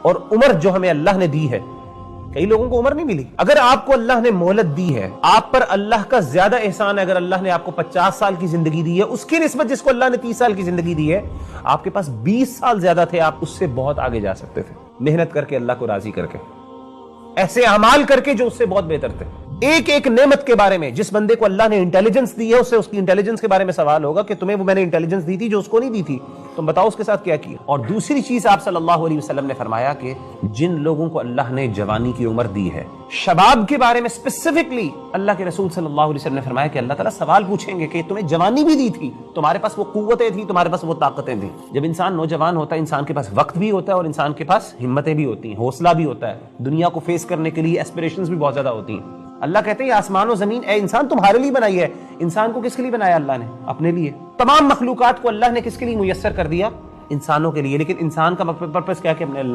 اور عمر جو ہمیں اللہ نے دی ہے، کئی لوگوں کو عمر نہیں ملی. اگر آپ کو اللہ نے مہلت دی ہے، آپ پر اللہ کا زیادہ احسان ہے. اگر اللہ نے آپ کو 50 سال کی زندگی دی ہے، اس کی نسبت جس کو اللہ نے 30 سال کی زندگی دی ہے، آپ کے پاس 20 سال زیادہ تھے، آپ اس سے بہت آگے جا سکتے تھے، محنت کر کے، اللہ کو راضی کر کے، ایسے اعمال کر کے جو اس سے بہت بہتر تھے. ایک ایک نعمت کے بارے میں، جس بندے کو اللہ نے انٹیلیجنس دی ہے، اس سے اس کی انٹیلیجنس کے بارے میں سوال ہوگا کہ تمہیں وہ میں نے انٹیلیجنس دی تھی جو اس کو نہیں دی تھی، تم بتاؤ اس کے ساتھ کیا کیا. اور دوسری چیز آپ صلی اللہ علیہ وسلم نے فرمایا کہ جن لوگوں کو اللہ نے جوانی کی عمر دی ہے، شباب کے بارے میں اسپیسیفکلی اللہ کے رسول صلی اللہ علیہ وسلم نے فرمایا کہ اللہ تعالیٰ سوال پوچھیں گے کہ تمہیں جوانی بھی دی تھی، تمہارے پاس وہ قوتیں تھیں، تمہارے پاس وہ طاقتیں تھیں. جب انسان نوجوان ہوتا ہے، انسان کے پاس وقت بھی ہوتا ہے اور انسان کے پاس ہمتیں بھی ہوتی ہیں، حوصلہ بھی ہوتا ہے، دنیا کو فیس کرنے کے لیے ایسپریشنز بھی بہت زیادہ ہوتی ہیں. اللہ کہتے ہیں یہ آسمان و زمین اے انسان تمہارے لیے بنائی ہے. انسان کو کس کے لیے بنایا اللہ نے؟ اپنے لیے. تمام مخلوقات کو اللہ نے کس کے لیے میسر کر دیا؟ انسانوں کے لیے. لیکن انسان کا پرپس کیا کہ اپنے اللہ